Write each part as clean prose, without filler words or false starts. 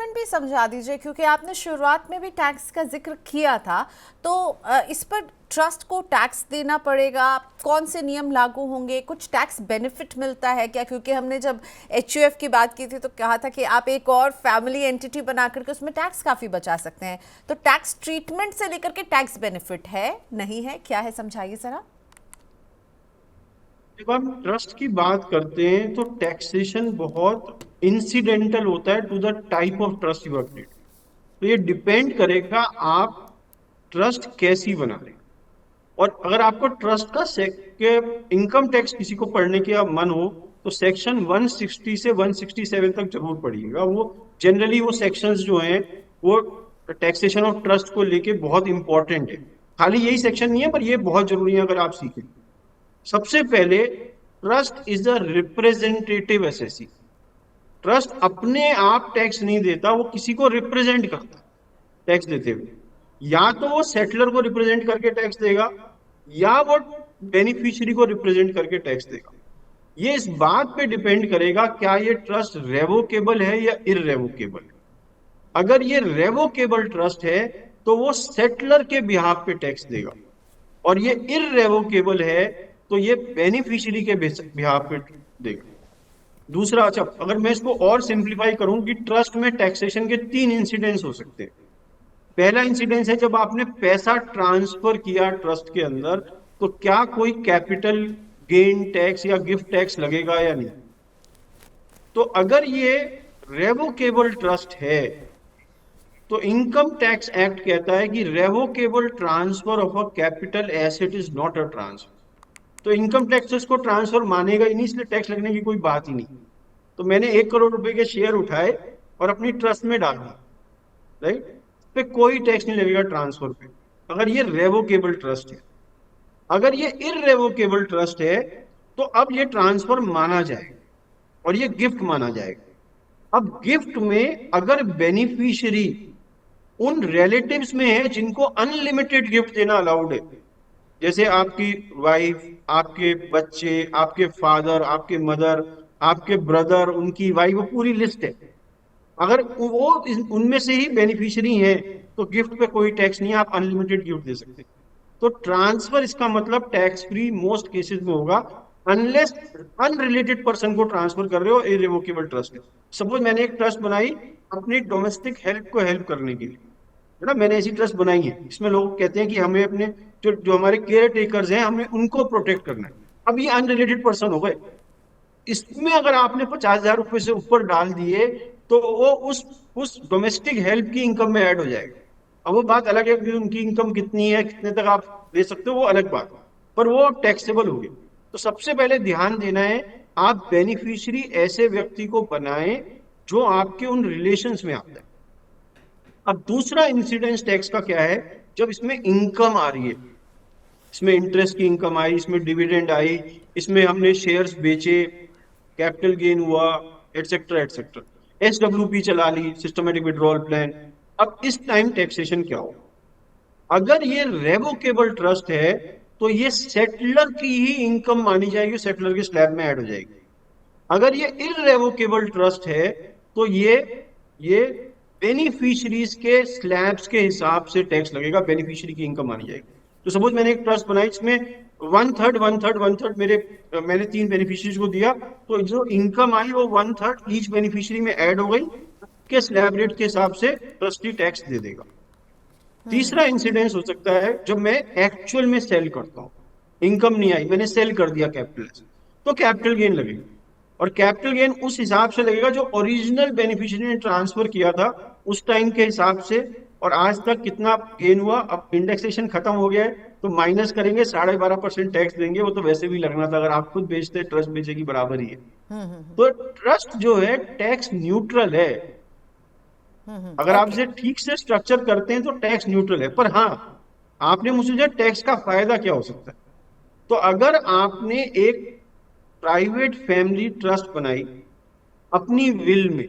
Treatment भी समझा दीजिए, क्योंकि आपने शुरुआत में भी टैक्स का जिक्र किया था। तो इस पर ट्रस्ट को टैक्स देना पड़ेगा, कौन से नियम लागू होंगे, कुछ टैक्स बेनिफिट मिलता है क्या? क्योंकि हमने जब एचयूएफ की बात की थी तो कहा था कि आप एक और फैमिली एंटिटी बना करके उसमें टैक्स काफ़ी बचा सकते हैं। तो टैक्स ट्रीटमेंट से लेकर के टैक्स बेनिफिट है, नहीं है, क्या है, समझाइए ज़रा। जब हम ट्रस्ट की बात करते हैं तो टैक्सेशन बहुत इंसिडेंटल होता है to the type of trust you have created. तो ये डिपेंड करेगा आप ट्रस्ट कैसी बना रहे हैं। और अगर आपको ट्रस्ट का के इनकम टैक्स किसी को पढ़ने का मन हो तो सेक्शन 160 से 167 तक जरूर पढ़िएगा। वो जनरली वो सेक्शंस जो हैं वो टैक्सेशन ऑफ ट्रस्ट को लेके बहुत इंपॉर्टेंट है। खाली यही सेक्शन नहीं है पर ये बहुत जरूरी है अगर आप सीखें। सबसे पहले, trust is the representative SSC. Trust अपने आप टैक्स नहीं देता, वो किसी को रिप्रेजेंट करता है टैक्स देते हुए। या तो वो सेटलर को रिप्रेजेंट करके टैक्स देगा या वो बेनिफिशियरी को रिप्रेजेंट करके टैक्स देगा। ये इस बात पे डिपेंड करेगा क्या ये ट्रस्ट रेवोकेबल है या इररेवोकेबल है। अगर ये रेवोकेबल ट्रस्ट है तो वो सेटलर के बिहाफ पे टैक्स देगा, और ये इररेवोकेबल है तो ये बेनिफिशियरी के बिहाफ पे देगा। दूसरा, अच्छा अगर मैं इसको और सिंप्लीफाई करूं कि ट्रस्ट में टैक्सेशन के तीन इंसिडेंट्स हो सकते हैं। पहला इंसिडेंस है जब आपने पैसा ट्रांसफर किया ट्रस्ट के अंदर, तो क्या कोई कैपिटल गेन टैक्स या गिफ्ट टैक्स लगेगा या नहीं। तो अगर ये रेवोकेबल ट्रस्ट है तो इनकम टैक्स एक्ट कहता है कि revocable transfer of a capital asset is not a transfer. तो इनकम टैक्स इसको ट्रांसफर मानेगा ही नहीं, इसलिए टैक्स लगने की कोई बात ही नहीं। तो मैंने 1 करोड़ रुपए के शेयर उठाए और अपनी ट्रस्ट में डाल दी, राइट, पे कोई टैक्स नहीं लगेगा ट्रांसफर पे, अगर ये रेवोकेबल ट्रस्ट है। अगर ये इररेवोकेबल ट्रस्ट है तो अब ये ट्रांसफर माना जाएगा और ये गिफ्ट माना जाएगा। अब गिफ्ट में अगर बेनिफिशियरी उन रिलेटिव्स में है जिनको अनलिमिटेड गिफ्ट देना अलाउड है, जैसे आपकी वाइफ, आपके बच्चे, आपके फादर, आपके मदर, आपके ब्रदर, उनकी वाइफ, वो पूरी लिस्ट है। अगर वो उनमें से ही बेनिफिशियरी है तो गिफ्ट पे कोई टैक्स नहीं है, आप अनलिमिटेड गिफ्ट दे सकते हैं। तो ट्रांसफर इसका मतलब टैक्स फ्री मोस्ट केसेस में होगा, अनलेस अनरिलेटेड पर्सन को ट्रांसफर कर रहे हो इररिवोकेबल ट्रस्ट है। सपोज मैंने एक ट्रस्ट बनाई अपनी डोमेस्टिक हेल्प को हेल्प करने के लिए, है ना, मैंने ऐसी ट्रस्ट बनाई है। इसमें लोग कहते हैं कि हमें अपने जो जो हमारे केयर टेकर्स हैं हमें उनको प्रोटेक्ट करना है। अब ये अनरिलेटेड पर्सन हो गए, इसमें अगर आपने 50,000 रुपए से ऊपर डाल दिए तो वो उस डोमेस्टिक हेल्प की इनकम में ऐड हो जाएगा। अब वो बात अलग है कि उनकी इनकम कितनी है, कितने तक आप दे सकते हो, वो अलग बात है, पर वो टैक्सेबल होगी। तो सबसे पहले ध्यान देना है, आप बेनिफिशियरी ऐसे व्यक्ति को बनाएं जो आपके उन रिलेशंस में आता है। अब दूसरा इंसिडेंस टैक्स का क्या है, जब इसमें इनकम आ रही है, इसमें इंटरेस्ट की इनकम आई, इसमें डिविडेंड आई, इसमें हमने शेयर्स बेचे, कैपिटल गेन हुआ, एटसेट्रा एटसेट्रा, एसडब्ल्यूपी चला ली, सिस्टमेटिक विड्रॉल प्लान। अब इस टाइम टैक्सेशन क्या हो। अगर ये रेवोकेबल ट्रस्ट है तो ये सेटलर की ही इनकम मानी जाएगी, सेटलर के स्लैब में ऐड हो जाएगी। अगर ये इररेवोकेबल ट्रस्ट है तो ये बेनिफिशियरीज के स्लैब्स के हिसाब से टैक्स लगेगा, बेनिफिशियरी की इनकम मानी जाएगी। तो सपोज मैंने एक ट्रस्ट बनाई जिसमें 1/3 1/3 1/3 मैंने 3 बेनिफिशियरीज को दिया, तो जो इनकम आई वो 1/3 ईच बेनिफिशियरी में ऐड हो गई, के स्लैब रेट के हिसाब से ट्रस्टी टैक्स दे देगा। तीसरा इंसिडेंस हो सकता है जब मैं एक्चुअल में सेल करता हूं, इनकम नहीं आई, मैंने सेल कर दिया कैपिटल, तो कैपिटल गेन लगेगी। और कैपिटल गेन उस हिसाब से लगेगा जो ओरिजिनल बेनिफिशियरी ने ट्रांसफर किया था उस टाइम के हिसाब से, और आज तक कितना गेन हुआ। अब इंडेक्सेशन खत्म हो गया है तो माइनस करेंगे, 12.5% टैक्स देंगे, वो तो वैसे भी लगना था, अगर आप खुद बेचते ट्रस्ट बेचेगी बराबर ही है। तो ट्रस्ट जो है टैक्स न्यूट्रल है, अगर आप ओके। इसे ठीक से स्ट्रक्चर करते हैं तो टैक्स न्यूट्रल है। पर हाँ, आपने मुझे जो टैक्स का फायदा क्या हो सकता है, तो अगर आपने एक प्राइवेट फैमिली ट्रस्ट बनाई अपनी विल में,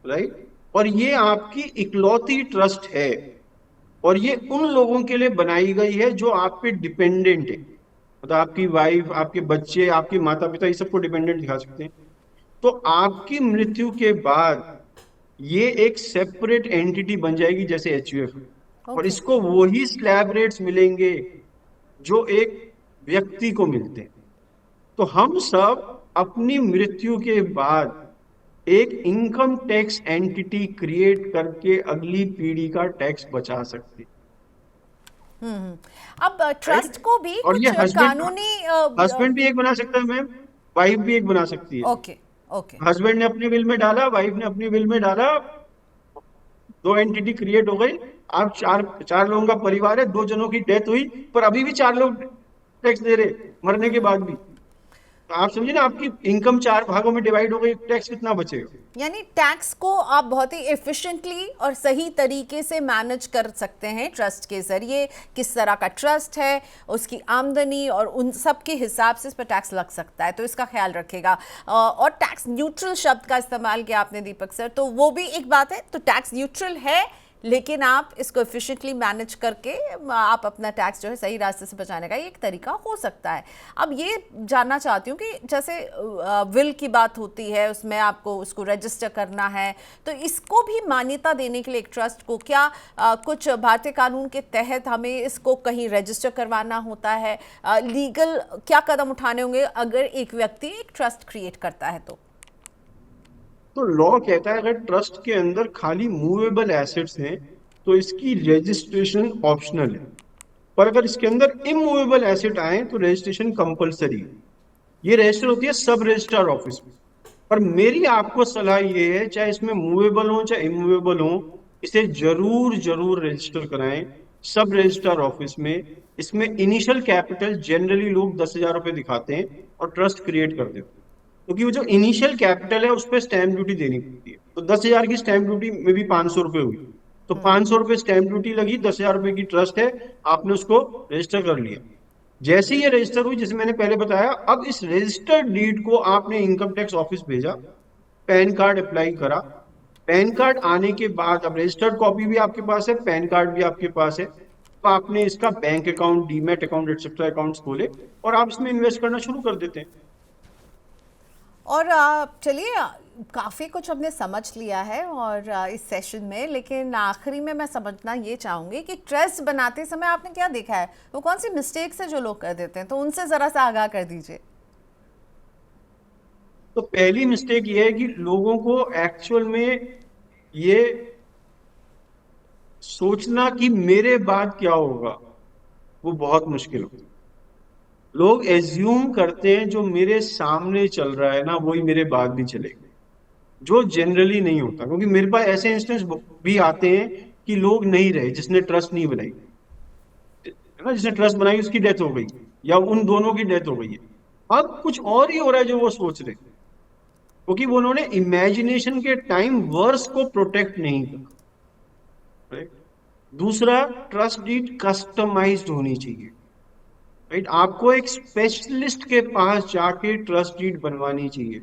राइट, और ये आपकी इकलौती ट्रस्ट है, और ये उन लोगों के लिए बनाई गई है जो आप पे डिपेंडेंट है, मतलब आपकी वाइफ, आपके बच्चे, आपके माता पिता, ये सबको डिपेंडेंट दिखा सकते हैं। तो आपकी मृत्यु के बाद ये एक सेपरेट एंटिटी बन जाएगी जैसे एचयूएफ, और ओके। इसको वही स्लैब रेट्स मिलेंगे जो एक व्यक्ति को मिलते हैं। तो हम सब अपनी मृत्यु के बाद एक इनकम टैक्स एंटिटी क्रिएट करके अगली पीढ़ी का टैक्स बचा सकते हैं, अब ट्रस्ट राइट। को भी और ये कुछ हस्बैंड कानूनी हस्बैंड भी एक बना सकता है मैम, वाइफ भी एक बना सकती है। ओके। ओके। हस्बैंड ने अपनी विल में डाला, वाइफ ने अपनी विल में डाला, दो एंटिटी क्रिएट हो गई। आप चार चार लोगों का परिवार है, दो जनों की डेथ हुई, पर अभी भी चार लोग टैक्स दे रहे मरने के बाद भी। तो आप समझिए ना, आपकी इनकम चार भागों में डिवाइड हो गई, टैक्स कितना बचेगा? यानी टैक्स को आप बहुत ही एफिशिएंटली और सही तरीके से मैनेज कर सकते हैं ट्रस्ट के जरिए। किस तरह का ट्रस्ट है, उसकी आमदनी और उन सब के हिसाब से इस पर टैक्स लग सकता है, तो इसका ख्याल रखेगा। और टैक्स न्यूट्रल शब्द का इस्तेमाल किया आपने दीपक सर, तो वो भी एक बात है। तो टैक्स न्यूट्रल है, लेकिन आप इसको एफिशिएंटली मैनेज करके आप अपना टैक्स जो है सही रास्ते से बचाने का ये एक तरीका हो सकता है। अब ये जानना चाहती हूँ कि जैसे विल की बात होती है, उसमें आपको उसको रजिस्टर करना है, तो इसको भी मान्यता देने के लिए एक ट्रस्ट को क्या कुछ भारतीय कानून के तहत हमें इसको कहीं रजिस्टर करवाना होता है? लीगल क्या कदम उठाने होंगे अगर एक व्यक्ति एक ट्रस्ट क्रिएट करता है तो लॉ कहता है अगर ट्रस्ट के अंदर खाली मूवेबल एसेट्स हैं तो इसकी रजिस्ट्रेशन ऑप्शनल है, पर अगर इसके अंदर इमूवेबल एसेट आए तो रजिस्ट्रेशन कंपलसरी है। ये रजिस्टर होती है सब रजिस्ट्रार ऑफिस में। पर मेरी आपको सलाह ये है, चाहे इसमें मूवेबल हो चाहे इमूवेबल हो, इसे जरूर जरूर रजिस्टर कराएं सब रजिस्ट्रार ऑफिस में। इसमें इनिशियल कैपिटल जनरली लोग 10,000 रुपए दिखाते हैं और ट्रस्ट क्रिएट कर देते हैं, क्योंकि वो जो इनिशियल कैपिटल है उस पर स्टैंप ड्यूटी देनी पड़ती है। तो 10,000 की स्टैंप ड्यूटी में भी 500 रुपए हुई, तो तो? 500 रुपए स्टैंप ड्यूटी लगी, 10,000 रुपए की ट्रस्ट है, आपने उसको रजिस्टर कर लिया। जैसे ही ये रजिस्टर हुई, जैसे मैंने पहले बताया, अब इस रजिस्टर्ड डीड को आपने इनकम टैक्स ऑफिस भेजा, पैन कार्ड अप्लाई करा, पैन कार्ड आने के बाद अब रजिस्टर्ड कॉपी भी आपके पास है, पैन कार्ड भी आपके पास है, तो आपने इसका bank account, demat account, etcetera accounts खोले और आप इसमें इन्वेस्ट करना शुरू कर देते हैं। और चलिए, काफ़ी कुछ हमने समझ लिया है और इस सेशन में, लेकिन आखिरी में मैं समझना ये चाहूँगी कि ट्रस्ट बनाते समय आपने क्या देखा है, वो कौन सी मिस्टेक्स है जो लोग कर देते हैं, तो उनसे ज़रा सा आगाह कर दीजिए। तो पहली मिस्टेक ये है कि लोगों को एक्चुअल में ये सोचना कि मेरे बाद क्या होगा, वो बहुत मुश्किल होता है। लोग एज्यूम करते हैं जो मेरे सामने चल रहा है ना वही मेरे बाद भी चलेगा, जो जनरली नहीं होता। क्योंकि मेरे पास ऐसे इंस्टेंस भी आते हैं कि लोग नहीं रहे, जिसने ट्रस्ट नहीं बनाई है ना, जिसने ट्रस्ट बनाई उसकी डेथ हो गई या उन दोनों की डेथ हो गई है, अब कुछ और ही हो रहा है जो वो सोच रहे, क्योंकि वो उन्होंने इमेजिनेशन के टाइम वर्स को प्रोटेक्ट नहीं करा, राइट। दूसरा, ट्रस्ट डीड कस्टमाइज्ड होनी चाहिए, राइट। आपको एक स्पेशलिस्ट के पास जाके ट्रस्ट डीड बनवानी चाहिए।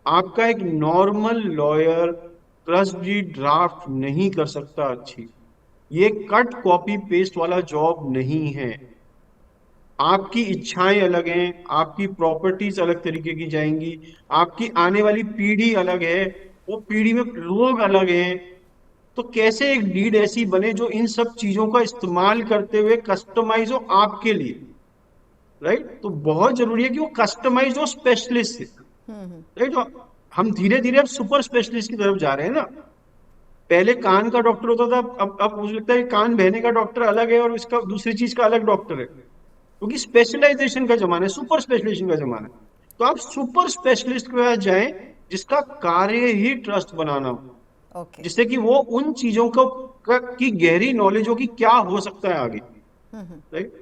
आपका एक normal lawyer trust deed draft नहीं कर सकता अच्छी। ये कट कॉपी पेस्ट वाला जॉब नहीं है। आपकी इच्छाएं अलग हैं, आपकी प्रॉपर्टीज अलग तरीके की जाएंगी, आपकी आने वाली पीढ़ी अलग है, वो पीढ़ी में लोग अलग हैं। तो कैसे एक डीड ऐसी बने जो इन सब चीजों का इस्तेमाल करते हुए कस्टमाइज हो आपके लिए, राइट। तो बहुत जरूरी है कि वो कस्टमाइज हो स्पेशलिस्ट से, राइट। हम धीरे धीरे अब सुपर स्पेशलिस्ट की तरफ जा रहे हैं ना। पहले कान का डॉक्टर होता था, अब मुझे लगता है कान बहने का डॉक्टर अलग है और इसका दूसरी चीज का अलग डॉक्टर है, क्योंकि स्पेशलाइजेशन का जमाना है, सुपर स्पेशलाइजेशन का जमाना है। तो आप सुपर स्पेशलिस्ट के पास जाएं जिसका कार्य ही ट्रस्ट बनाना हो, ओके। जिससे कि वो उन चीजों को की गहरी नॉलेज हो कि क्या हो सकता है आगे, राइट।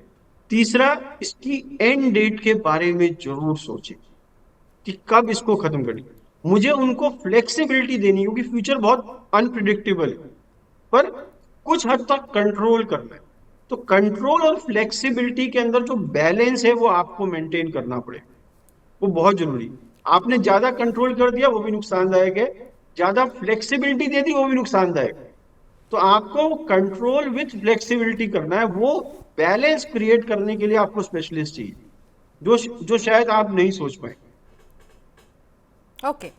तीसरा, इसकी एंड डेट के बारे में जरूर सोचें कि कब इसको खत्म करनी। मुझे उनको फ्लेक्सिबिलिटी देनी, क्योंकि फ्यूचर बहुत अनप्रिडिक्टेबल है, पर कुछ हद तक कंट्रोल करना है। तो कंट्रोल और फ्लेक्सिबिलिटी के अंदर जो बैलेंस है वो आपको मेंटेन करना पड़ेगा, वो बहुत जरूरी है। आपने ज्यादा कंट्रोल कर दिया वो भी नुकसानदायक है, ज्यादा फ्लेक्सिबिलिटी दे दी वो भी नुकसानदायक है। तो आपको कंट्रोल विथ फ्लेक्सिबिलिटी करना है, वो बैलेंस क्रिएट करने के लिए आपको स्पेशलिस्ट चाहिए, जो शायद आप नहीं सोच पाए। ओके,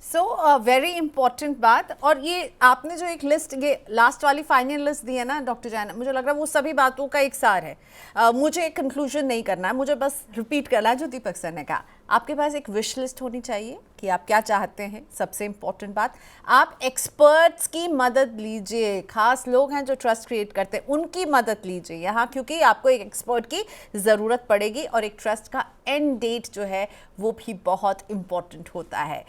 सो वेरी इंपॉर्टेंट बात। और ये आपने जो एक लिस्ट, ये लास्ट वाली फाइनल लिस्ट दी है ना डॉक्टर जैन, मुझे लग रहा है वो सभी बातों का एक सार है। मुझे एक कंक्लूजन नहीं करना है, मुझे बस रिपीट करना है जो दीपक सर ने कहा। आपके पास एक विश लिस्ट होनी चाहिए कि आप क्या चाहते हैं। सबसे इंपॉर्टेंट बात, आप एक्सपर्ट्स की मदद लीजिए, खास लोग हैं जो ट्रस्ट क्रिएट करते हैं उनकी मदद लीजिए यहाँ, क्योंकि आपको एक एक्सपर्ट की ज़रूरत पड़ेगी और एक ट्रस्ट का एंड डेट जो है वो भी बहुत इंपॉर्टेंट होता है।